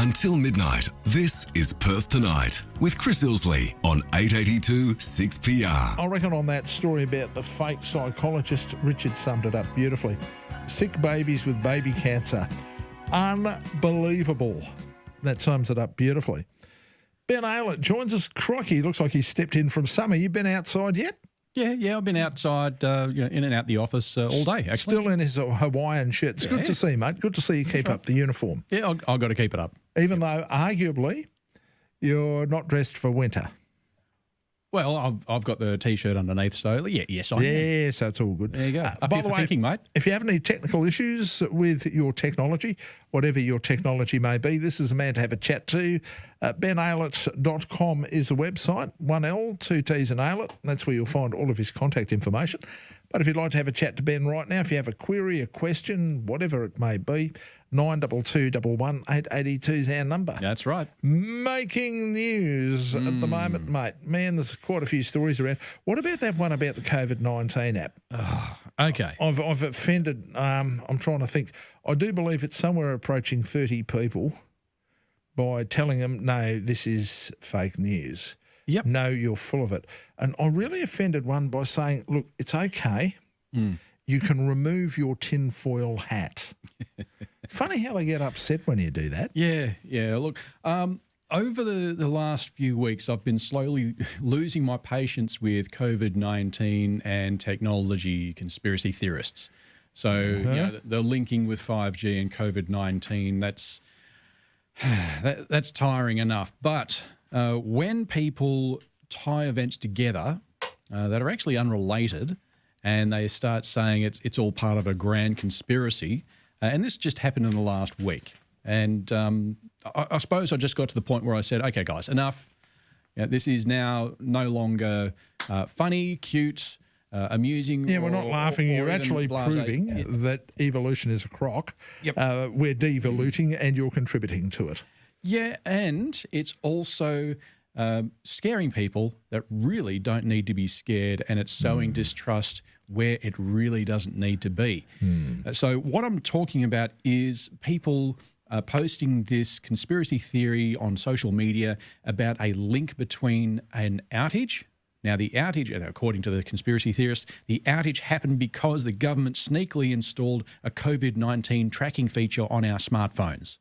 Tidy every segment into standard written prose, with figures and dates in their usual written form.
Until midnight, this is Perth Tonight with Chris Isley on 882 6PR. I reckon on that story about the fake psychologist, Richard summed it up beautifully. Sick babies with baby cancer. Unbelievable. That sums it up beautifully. Ben Aylett joins us. Crikey, looks like he stepped in from summer. You been outside yet? Yeah, I've been outside, in and out the office all day, actually. Still in his Hawaiian shirt. It's good to see, mate. Good to see you keep up the uniform. Yeah, I've got to keep it up. Even though, arguably, you're not dressed for winter. Well, I've got the T-shirt underneath, so yes, I am. Yeah, so it's all good. There you go. Up By here the for way, thinking, mate. if you have any technical issues with your technology, whatever your technology may be, this is a man to have a chat to. benaylett.com is the website. 1L, 2 T's and Aylett. That's where you'll find all of his contact information. But if you'd like to have a chat to Ben right now, if you have a query, a question, whatever it may be, 92211 882 is our number. That's right. Making news at the moment, mate. Man, there's quite a few stories around. What about that one about the COVID-19 app? Okay. I've offended, I'm trying to think. I do believe it's somewhere approaching 30 people by telling them, no, this is fake news. Yep. No, you're full of it. And I really offended one by saying, look, it's okay. You can remove your tinfoil hat. Funny how they get upset when you do that. Yeah. Look, over the last few weeks, I've been slowly losing my patience with COVID-19 and technology conspiracy theorists. So the linking with 5G and COVID-19, that's tiring enough. But when people tie events together that are actually unrelated, and they start saying it's all part of a grand conspiracy, and this just happened in the last week. And I suppose I just got to the point where I said, okay, guys, enough. This is now no longer funny, cute, amusing. Yeah, we're not laughing. You're actually proving that evolution is a crock. Yep. We're devoluting and you're contributing to it. Yeah, and it's also scaring people that really don't need to be scared, and it's sowing distrust where it really doesn't need to be. So what I'm talking about is people posting this conspiracy theory on social media about a link between an outage. Now, the outage, according to the conspiracy theorists, the outage happened because the government sneakily installed a COVID-19 tracking feature on our smartphones.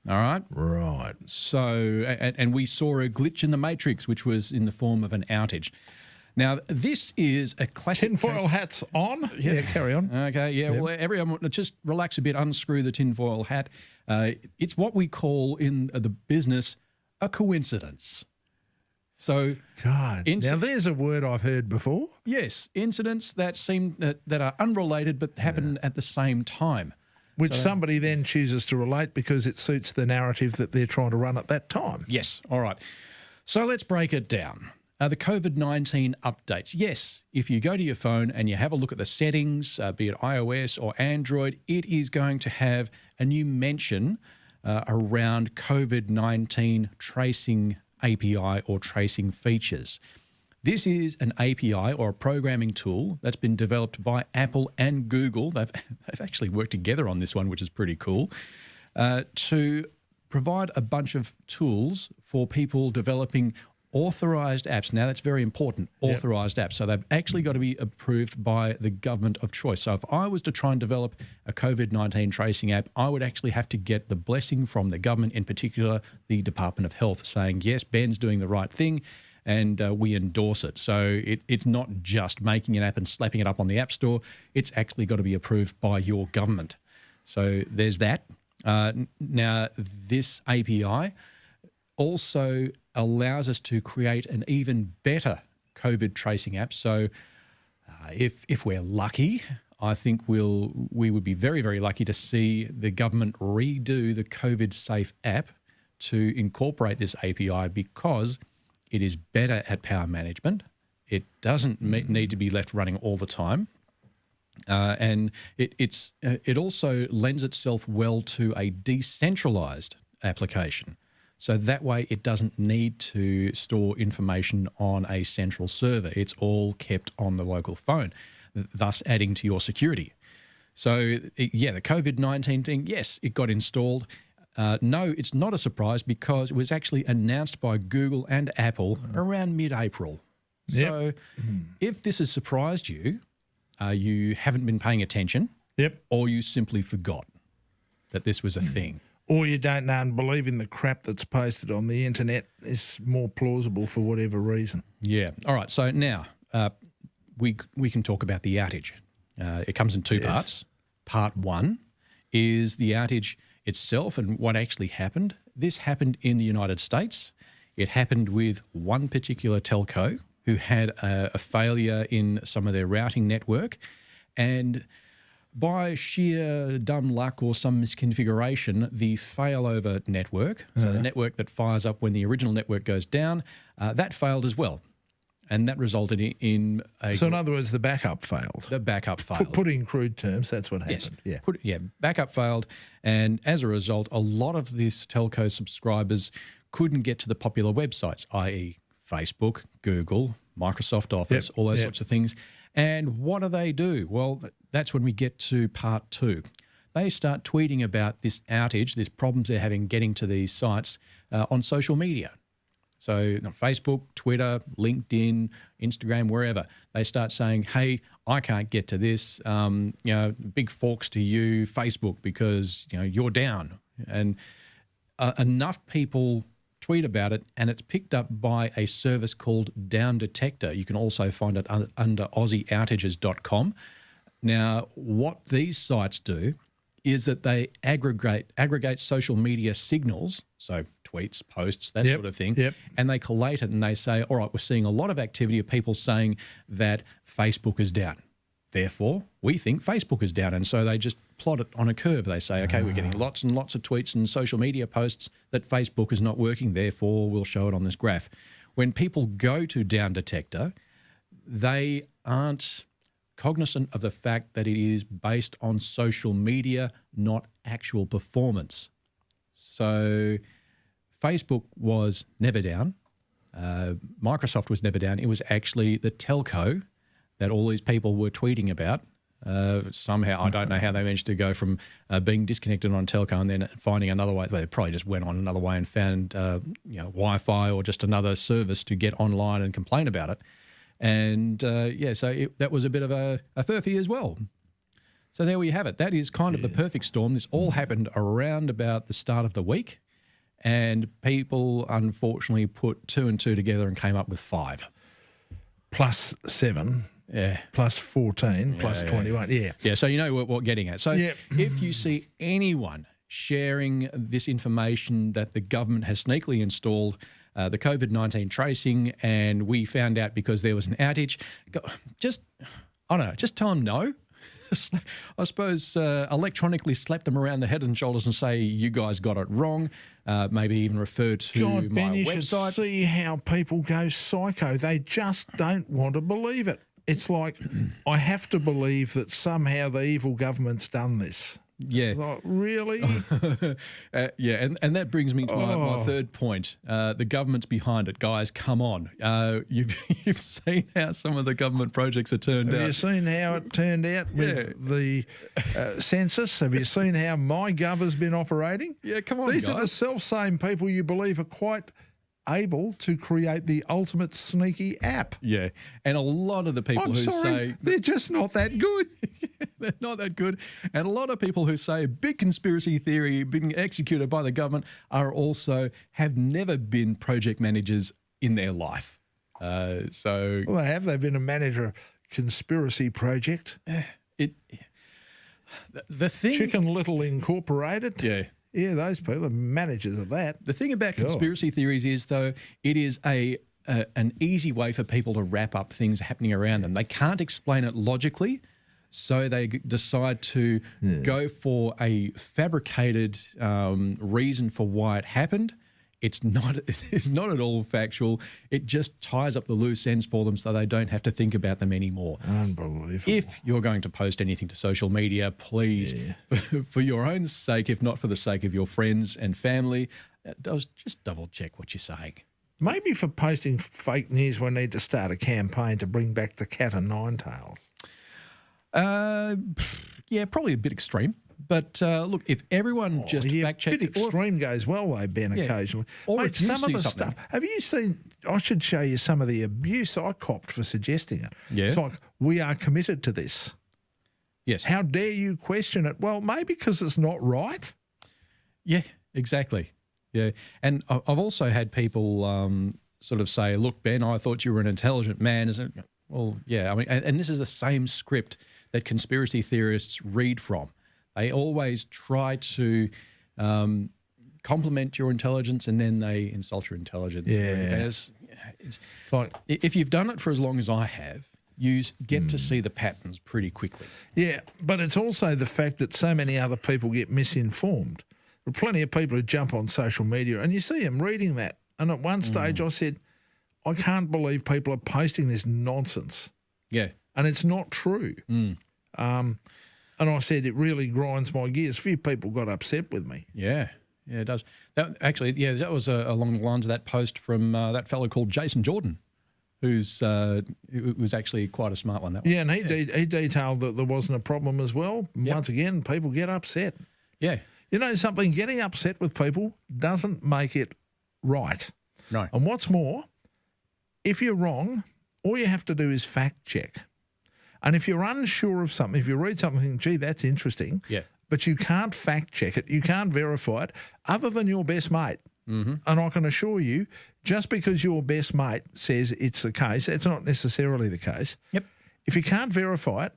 All right? Right. So, and we saw a glitch in the matrix, which was in the form of an outage. Now, this is a classic Tinfoil hats on? Yeah, carry on. Okay, yeah. Well, everyone, just relax a bit, unscrew the tinfoil hat. It's what we call in the business a coincidence. So, God, now there's a word I've heard before. Yes, incidents that seem that are unrelated but happen at the same time. Which somebody then chooses to relate because it suits the narrative that they're trying to run at that time. Yes, all right. So let's break it down. The COVID-19 updates. Yes, if you go to your phone and you have a look at the settings, be it iOS or Android, it is going to have a new mention around COVID-19 tracing API or tracing features. This is an API or a programming tool that's been developed by Apple and Google. They've actually worked together on this one, which is pretty cool, to provide a bunch of tools for people developing authorised apps. Now, that's very important, authorised apps. So they've actually got to be approved by the government of choice. So if I was to try and develop a COVID-19 tracing app, I would actually have to get the blessing from the government, in particular the Department of Health, saying, yes, Ben's doing the right thing, and we endorse it. So it's not just making an app and slapping it up on the App Store. It's actually got to be approved by your government. So there's that. Now, this API also allows us to create an even better COVID tracing app. So if we're lucky, I think we would be very, very lucky to see the government redo the COVID Safe app to incorporate this API, because it is better at power management. It doesn't need to be left running all the time. And it also lends itself well to a decentralized application. So that way it doesn't need to store information on a central server. It's all kept on the local phone, thus adding to your security. So, yeah, the COVID-19 thing, yes, it got installed. No, it's not a surprise because it was actually announced by Google and Apple around mid-April. Yep. So if this has surprised you, you haven't been paying attention, or you simply forgot that this was a thing. Or you don't know and believing the crap that's posted on the internet is more plausible for whatever reason. Yeah. All right. So now we can talk about the outage. It comes in two parts. Part one is the outage itself and what actually happened. This happened in the United States. It happened with one particular telco who had a failure in some of their routing network, and by sheer dumb luck or some misconfiguration, the failover network, so the network that fires up when the original network goes down, that failed as well. And that resulted in a... So in other words, the backup failed. The backup failed. Put in crude terms, that's what happened. Yes. Backup failed. And as a result, a lot of these telco subscribers couldn't get to the popular websites, i.e. Facebook, Google, Microsoft Office, all those sorts of things. And what do? Well, that's when we get to part two. They start tweeting about this outage, these problems they're having getting to these sites on social media. So Facebook, Twitter, LinkedIn, Instagram, wherever, they start saying, hey, I can't get to this, big forks to you, Facebook, because, you're down. And enough people tweet about it, and it's picked up by a service called Down Detector. You can also find it under AussieOutages.com. Now, what these sites do is that they aggregate social media signals, so tweets, posts, that sort of thing, and they collate it and they say, all right, we're seeing a lot of activity of people saying that Facebook is down. Therefore, we think Facebook is down. And so they just plot it on a curve. They say, okay, we're getting lots and lots of tweets and social media posts that Facebook is not working. Therefore, we'll show it on this graph. When people go to Down Detector, they aren't cognizant of the fact that it is based on social media, not actual performance. So Facebook was never down. Microsoft was never down. It was actually the telco that all these people were tweeting about. Somehow, I don't know how they managed to go from being disconnected on telco and then finding another way. They probably just went on another way and found Wi-Fi or just another service to get online and complain about it. And so that was a bit of a furphy as well. So there we have it. That is kind of the perfect storm. This all happened around about the start of the week, and people unfortunately put 2 and 2 together and came up with 5. Plus 7. Yeah. Plus 14, plus 21. Yeah, so you know what we're getting at. So if you see anyone sharing this information that the government has sneakily installed, the COVID-19 tracing, and we found out because there was an outage, just tell them no. I suppose electronically slap them around the head and shoulders and say, you guys got it wrong. Maybe even refer to God, Ben, you website. should see how people go psycho. They just don't want to believe it. It's like, I have to believe that somehow the evil government's done this. Yeah. It's like, really? And that brings me to my third point. The government's behind it. Guys, come on. You've seen how some of the government projects are turned out. Have you seen how it turned out with the census? Have you seen how MyGov has been operating? Yeah, come on, These are the self-same people you believe are quite able to create the ultimate sneaky app. Yeah, and a lot of the people say... they're just not that good. They're not that good. And a lot of people who say big conspiracy theory being executed by the government have never been project managers in their life. Well, they have. They've been a manager of conspiracy project. The thing... Chicken Little Incorporated. Yeah. Yeah, those people are managers of that. The thing about conspiracy theories is, though, it is an easy way for people to wrap up things happening around them. They can't explain it logically, so they decide to go for a fabricated reason for why it happened. It's not at all factual. It just ties up the loose ends for them so they don't have to think about them anymore. Unbelievable. If you're going to post anything to social media, please, for your own sake, if not for the sake of your friends and family, just double check what you're saying. Maybe for posting fake news, we need to start a campaign to bring back the cat o' nine tails. Yeah, probably a bit extreme. But look, if everyone just fact checked, a bit extreme goes well though, Ben. Occasionally, or mate, if you some of see the something- stuff. Have you seen? I should show you some of the abuse I copped for suggesting it. Yeah. It's like, we are committed to this. Yes. How dare you question it? Well, maybe because it's not right. Yeah, exactly. Yeah. And I've also had people sort of say, look, Ben, I thought you were an intelligent man. Isn't it? Well, yeah. I mean, and this is the same script that conspiracy theorists read from. They always try to compliment your intelligence and then they insult your intelligence. Yeah. It's like, if you've done it for as long as I have, you get to see the patterns pretty quickly. Yeah, but it's also the fact that so many other people get misinformed. There are plenty of people who jump on social media and you see them reading that. And at one stage I said, I can't believe people are posting this nonsense. Yeah. And it's not true. And I said, it really grinds my gears. A few people got upset with me. Yeah. Yeah, it does. That was along the lines of that post from that fellow called Jason Jordan, who was actually quite a smart one. That one. Yeah, and he detailed that there wasn't a problem as well. Yep. Once again, people get upset. Yeah. You know something, getting upset with people doesn't make it right. No. And what's more, if you're wrong, all you have to do is fact check. And if you're unsure of something, if you read something and think, gee, that's interesting, Yeah. but you can't fact check it, you can't verify it, other than your best mate. Mm-hmm. And I can assure you, just because your best mate says it's the case, it's not necessarily the case. Yep. If you can't verify it,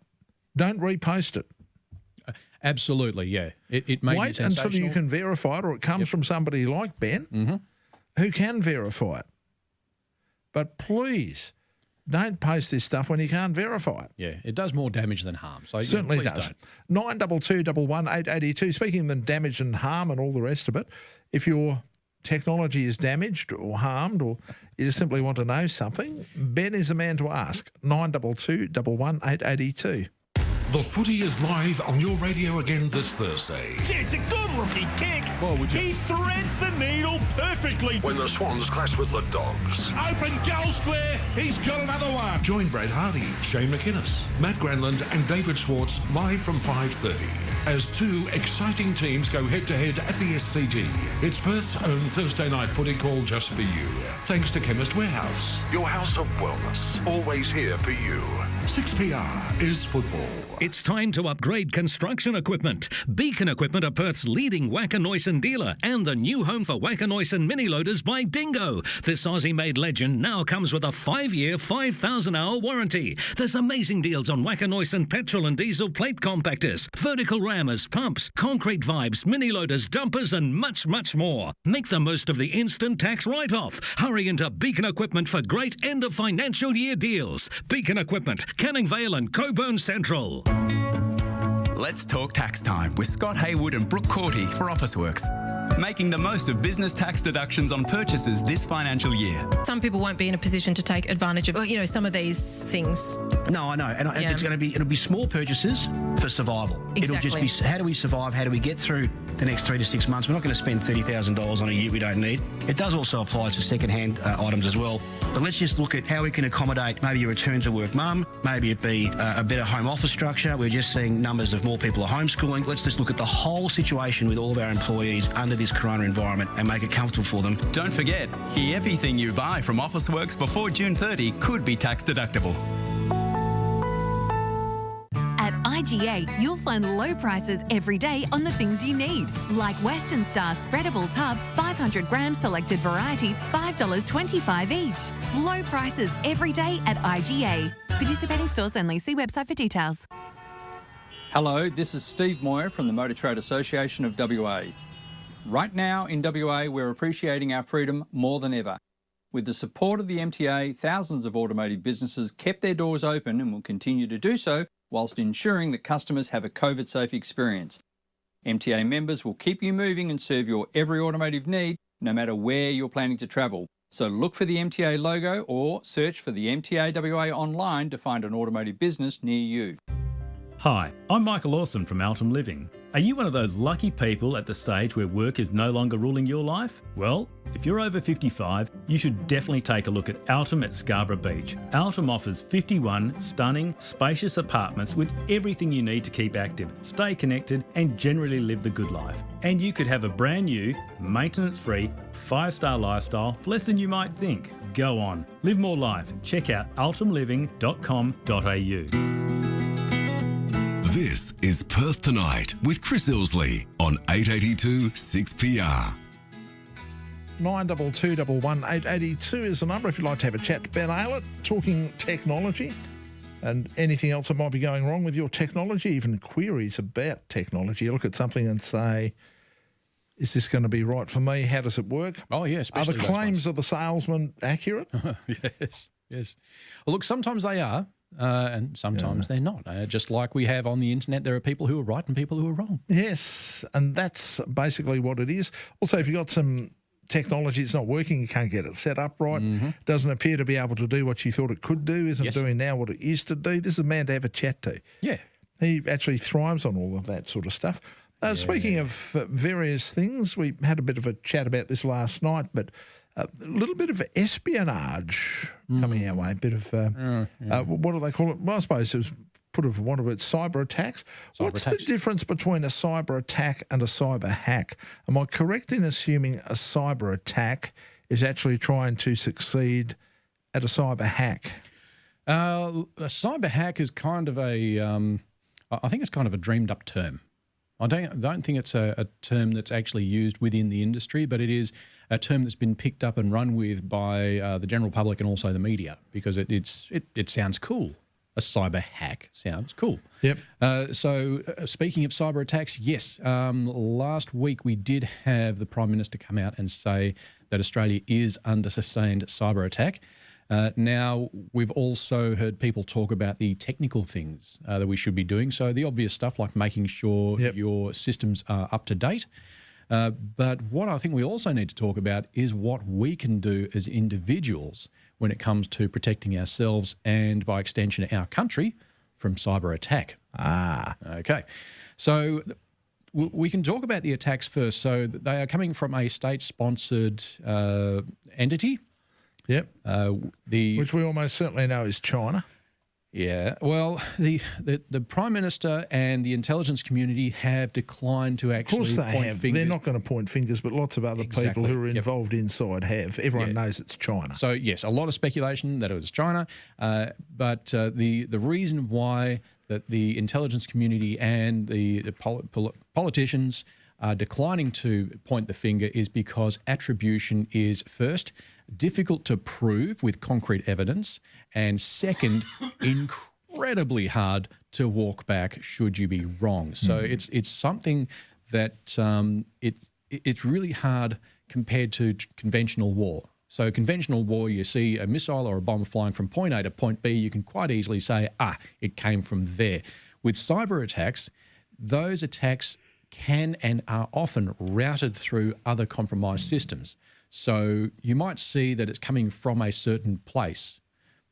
don't repost it. Absolutely, yeah. It may be Wait until you sensational. can verify it, or it comes from somebody like Ben who can verify it. But please, don't post this stuff when you can't verify it. Yeah, it does more damage than harm. So Certainly please does. don't. 92211 speaking of damage and harm and all the rest of it, if your technology is damaged or harmed, or you just simply want to know something, Ben is the man to ask. 92211 The Footy is live on your radio again this Thursday. It's a good-looking kick. Well, would you? He threads the needle perfectly. When the Swans clash with the Dogs. Open goal square. He's got another one. Join Brad Hardy, Shane McInnes, Matt Granland and David Schwartz live from 5:30 as two exciting teams go head-to-head at the SCG. It's Perth's own Thursday night footy call just for you. Thanks to Chemist Warehouse, your house of wellness, always here for you. 6PR is football. It's time to upgrade construction equipment. Beacon Equipment are Perth's leading Wacker-Neuson dealer and the new home for Wacker-Neuson mini loaders by Dingo. This Aussie-made legend now comes with a 5-year, 5,000-hour warranty. There's amazing deals on Wacker-Neuson petrol and diesel plate compactors, vertical rammers, pumps, concrete vibes, mini loaders, dumpers and much, much more. Make the most of the instant tax write-off. Hurry into Beacon Equipment for great end of financial year deals. Beacon Equipment, Canning Vale and Cockburn Central. Let's talk tax time with Scott Haywood and Brooke Corty for Officeworks. Making the most of business tax deductions on purchases this financial year. Some people won't be in a position to take advantage of, some of these things. No, I know. And it's going to be, it'll be small purchases for survival. Exactly. It'll just be, how do we survive? How do we get through the next 3 to 6 months? We're not going to spend $30,000 on a year we don't need. It does also apply to second-hand items as well. But let's just look at how we can accommodate maybe a return to work mum, maybe it be a better home office structure. We're just seeing numbers of more people are homeschooling. Let's just look at the whole situation with all of our employees under this corona environment and make it comfortable for them. Don't forget, everything you buy from Officeworks before June 30 could be tax deductible. At IGA, you'll find low prices every day on the things you need, like Western Star spreadable tub, 500 grams selected varieties, $5.25 each. Low prices every day at IGA. Participating stores only. See website for details. Hello, this is Steve Moyer from the Motor Trade Association of WA. Right now in WA, we're appreciating our freedom more than ever. With the support of the MTA, thousands of automotive businesses kept their doors open and will continue to do so whilst ensuring that customers have a COVID-safe experience. MTA members will keep you moving and serve your every automotive need, no matter where you're planning to travel. So look for the MTA logo or search for the MTA WA online to find an automotive business near you. Hi, I'm Michael Lawson from Altom Living. Are you one of those lucky people at the stage where work is no longer ruling your life? Well, if you're over 55, you should definitely take a look at Altom at Scarborough Beach. Altom offers 51 stunning, spacious apartments with everything you need to keep active, stay connected and generally live the good life. And you could have a brand new, maintenance-free, 5-star lifestyle for less than you might think. Go on, live more life. Check out altomliving.com.au. This is Perth Tonight with Chris Isley on 882 6PR. 92211882 is the number if you'd like to have a chat to Ben Aylett, talking technology and anything else that might be going wrong with your technology, even queries about technology. You look at something and say, is this going to be right for me? How does it work? Oh, yeah. Are the claims of the salesman accurate? Yes. Well, look, sometimes they are. And sometimes they're not. Just like we have on the internet, there are people who are right and people who are wrong. Yes, and that's basically what it is. Also, if you've got some technology that's not working, you can't get it set up right, doesn't appear to be able to do what you thought it could do, isn't doing now what it used to do, this is a man to have a chat to. Yeah. He actually thrives on all of that sort of stuff. Speaking of various things, we had a bit of a chat about this last night, but a little bit of espionage coming our way, a bit of, what do they call it? Well, I suppose it was put of one of its cyber attacks. What's the difference between a cyber attack and a cyber hack? Am I correct in assuming a cyber attack is actually trying to succeed at a cyber hack? A cyber hack is kind of a, I think it's kind of a dreamed up term. I don't think it's a term that's actually used within the industry, but it is a term that's been picked up and run with by the general public and also the media because it sounds cool. A cyber hack sounds cool. Yep. So speaking of cyber attacks, yes, last week we did have the Prime Minister come out and say that Australia is under sustained cyber attack. Now, we've also heard people talk about the technical things that we should be doing. So the obvious stuff like making sure your systems are up to date. But what I think we also need to talk about is what we can do as individuals when it comes to protecting ourselves and, by extension, our country from cyber attack. Okay. So we can talk about the attacks first. So they are coming from a state-sponsored entity. Yep. Which we almost certainly know is China. Yeah. Well, the Prime Minister and the intelligence community have declined to actually point fingers. Of course they have. They're not going to point fingers, but lots of other people who are involved inside have. Everyone knows it's China. So, yes, a lot of speculation that it was China. But the reason why that the intelligence community and the politicians are declining to point the finger is because attribution is, first, difficult to prove with concrete evidence, and second, incredibly hard to walk back should you be wrong. So it's something that it's really hard compared to conventional war. So conventional war, you see a missile or a bomb flying from point A to point B, you can quite easily say, it came from there. With cyber attacks, those attacks can and are often routed through other compromised systems. So you might see that it's coming from a certain place,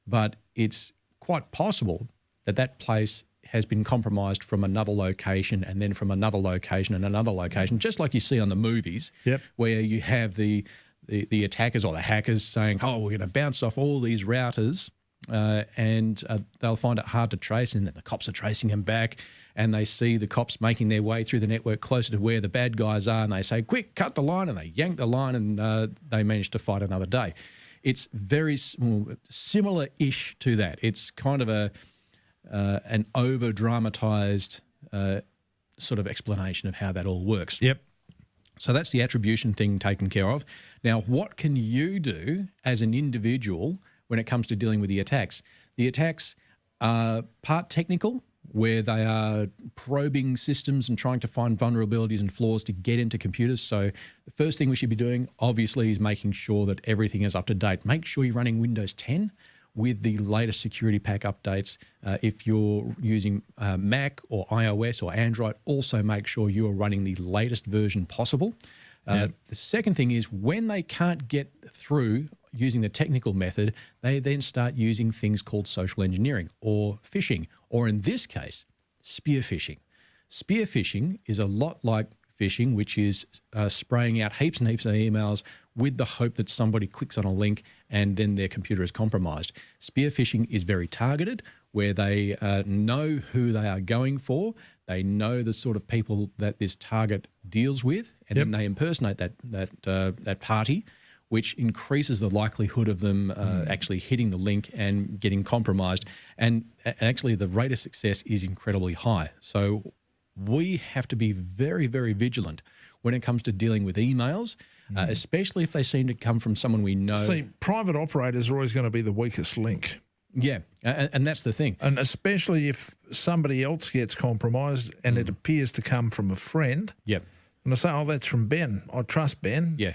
but it's quite possible that that place has been compromised from another location and then from another location and another location, just like you see on the movies, where you have the attackers or the hackers saying, we're going to bounce off all these routers and they'll find it hard to trace, and then the cops are tracing them back, and they see the cops making their way through the network closer to where the bad guys are, and they say, quick, cut the line, and they yank the line, and they manage to fight another day. It's very similar-ish to that. It's kind of an over-dramatised sort of explanation of how that all works. Yep. So that's the attribution thing taken care of. Now, what can you do as an individual when it comes to dealing with the attacks? The attacks are part technical, where they are probing systems and trying to find vulnerabilities and flaws to get into computers. So the first thing we should be doing, obviously, is making sure that everything is up to date. Make sure you're running Windows 10 with the latest security pack updates. If you're using Mac or iOS or Android, also make sure you're running the latest version possible. The second thing is when they can't get through using the technical method, they then start using things called social engineering or phishing, or in this case, spear phishing. Spear phishing is a lot like phishing, which is spraying out heaps and heaps of emails with the hope that somebody clicks on a link and then their computer is compromised. Spear phishing is very targeted, where they know who they are going for. They know the sort of people that this target deals with, and then they impersonate that party, which increases the likelihood of them actually hitting the link and getting compromised. And actually, the rate of success is incredibly high. So we have to be very, very vigilant when it comes to dealing with emails, especially if they seem to come from someone we know. See, private operators are always going to be the weakest link. Yeah, and that's the thing. And especially if somebody else gets compromised and it appears to come from a friend. Yep. And I say, oh, that's from Ben. I trust Ben. Yeah.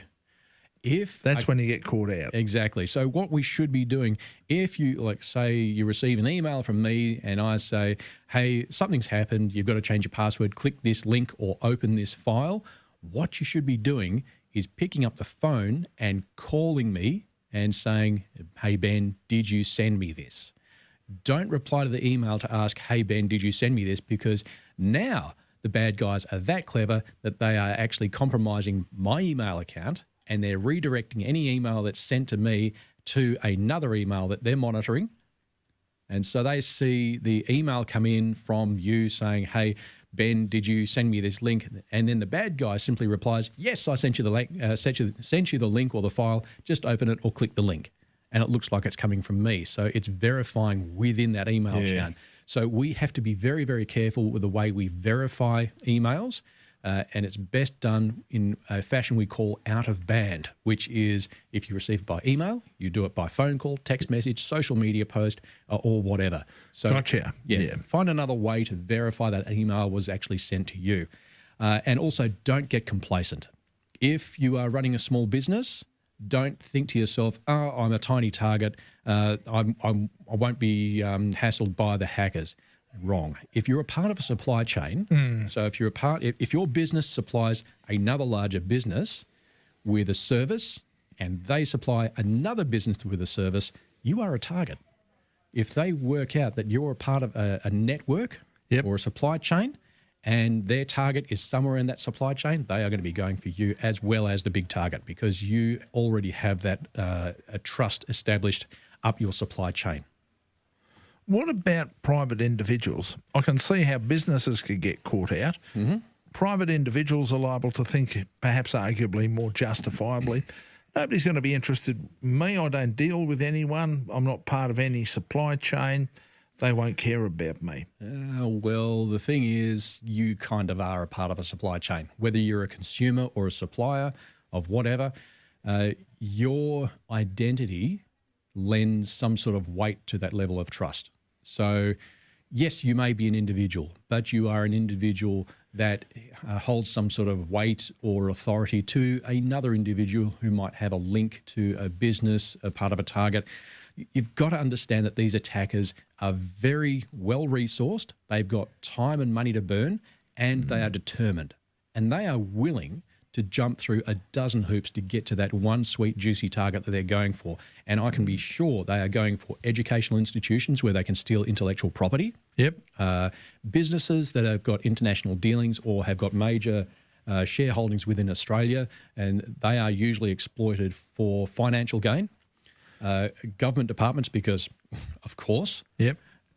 That's when you get caught out. Exactly. So what we should be doing, if you, like, say you receive an email from me and I say, hey, something's happened, you've got to change your password, click this link or open this file, what you should be doing is picking up the phone and calling me and saying, hey, Ben, did you send me this? Don't reply to the email to ask, hey, Ben, did you send me this? Because now the bad guys are that clever that they are actually compromising my email account, and they're redirecting any email that's sent to me to another email that they're monitoring. And so they see the email come in from you saying, hey, Ben, did you send me this link? And then the bad guy simply replies, yes, I sent you the link, sent you the link or the file, just open it or click the link. And it looks like it's coming from me. So it's verifying within that email chain. So we have to be very, very careful with the way we verify emails. And it's best done in a fashion we call out of band, which is if you receive it by email, you do it by phone call, text message, social media post, or whatever. So, gotcha. Yeah. Find another way to verify that email was actually sent to you. And also, don't get complacent. If you are running a small business, don't think to yourself, oh, I'm a tiny target. I won't be hassled by the hackers. Wrong. If you're a part of a supply chain, so if your business supplies another larger business with a service and they supply another business with a service, you are a target. If they work out that you're a part of a network or a supply chain and their target is somewhere in that supply chain, they are going to be going for you as well as the big target because you already have that a trust established up your supply chain. What about private individuals? I can see how businesses could get caught out. Private individuals are liable to think, perhaps arguably more justifiably, nobody's going to be interested in me. I don't deal with anyone. I'm not part of any supply chain. They won't care about me. Well, the thing is, you kind of are a part of a supply chain. Whether you're a consumer or a supplier of whatever, your identity lends some sort of weight to that level of trust. So, yes, you may be an individual, but you are an individual that holds some sort of weight or authority to another individual who might have a link to a business, a part of a target. You've got to understand that these attackers are very well resourced. They've got time and money to burn, and they are determined. And they are willing to jump through a dozen hoops to get to that one sweet, juicy target that they're going for. And I can be sure they are going for educational institutions where they can steal intellectual property. Businesses that have got international dealings or have got major shareholdings within Australia, and they are usually exploited for financial gain. Government departments, because of course.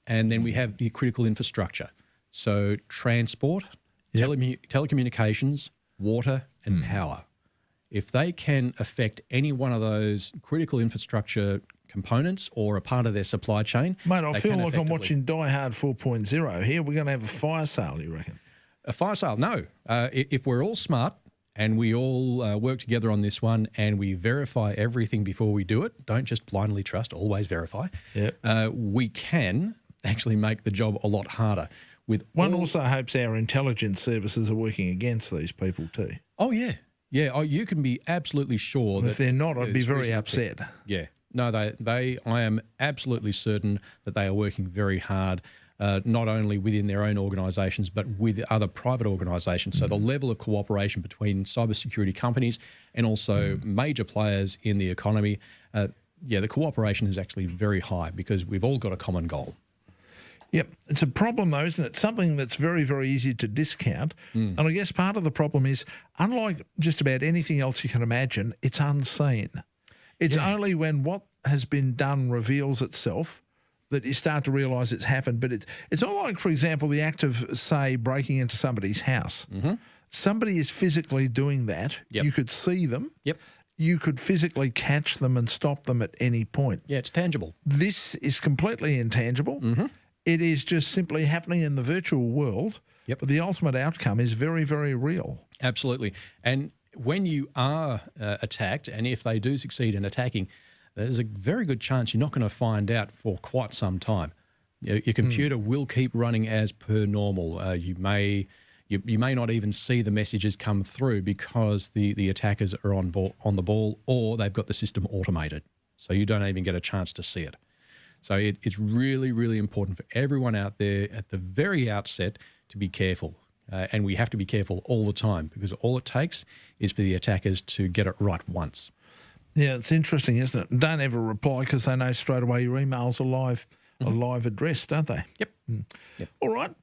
And then we have the critical infrastructure. So transport, telecommunications, water and power. If they can affect any one of those critical infrastructure components or a part of their supply chain. Mate, I feel like I'm watching Die Hard 4.0 here. We're going to have a fire sale, you reckon? A fire sale? No. If we're all smart and we all work together on this one and we verify everything before we do it, don't just blindly trust, always verify, we can actually make the job a lot harder. One also hopes our intelligence services are working against these people too. Oh, yeah. Yeah, you can be absolutely sure that if they're not, I'd be very upset. Yeah. No, I am absolutely certain that they are working very hard, not only within their own organisations, but with other private organisations. So the level of cooperation between cybersecurity companies and also major players in the economy, the cooperation is actually very high because we've all got a common goal. Yep. It's a problem, though, isn't it? Something that's very, very easy to discount. And I guess part of the problem is, unlike just about anything else you can imagine, it's unseen. It's only when what has been done reveals itself that you start to realise it's happened. But it's not like, for example, the act of, say, breaking into somebody's house. Somebody is physically doing that. You could see them. You could physically catch them and stop them at any point. Yeah, it's tangible. This is completely intangible. It is just simply happening in the virtual world. But the ultimate outcome is very, very real. Absolutely. And when you are attacked, and if they do succeed in attacking, there's a very good chance you're not going to find out for quite some time. Your computer will keep running as per normal. You may not even see the messages come through because the attackers are on the ball, or they've got the system automated, so you don't even get a chance to see it. So it's really, really important for everyone out there at the very outset to be careful. And we have to be careful all the time, because all it takes is for the attackers to get it right once. Yeah, it's interesting, isn't it? Don't ever reply, because they know straight away your email's a live address, don't they? Yep. All right,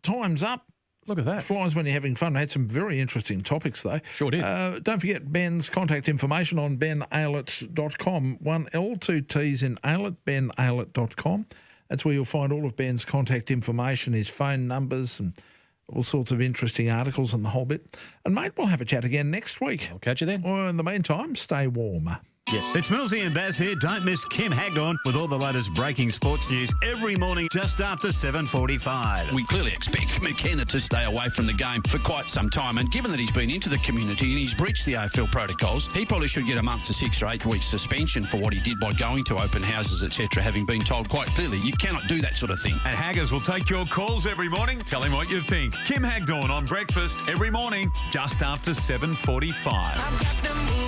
time's up. Look at that. Flies when you're having fun. I had some very interesting topics, though. Sure did. Don't forget Ben's contact information on benaylett.com. 1 L, 2 T's in Aylett, benaylett.com. That's where you'll find all of Ben's contact information, his phone numbers and all sorts of interesting articles and the whole bit. And, mate, we'll have a chat again next week. I'll catch you then. Or in the meantime, stay warm. Yes. It's Millsy and Baz here. Don't miss Kim Hagdorn with all the latest breaking sports news every morning just after 7:45. We clearly expect McKenna to stay away from the game for quite some time, and given that he's been into the community and he's breached the AFL protocols, he probably should get a month to 6 or 8 weeks suspension for what he did by going to open houses, etc., having been told quite clearly you cannot do that sort of thing. And Haggers will take your calls every morning. Tell him what you think. Kim Hagdorn on breakfast every morning just after 7:45.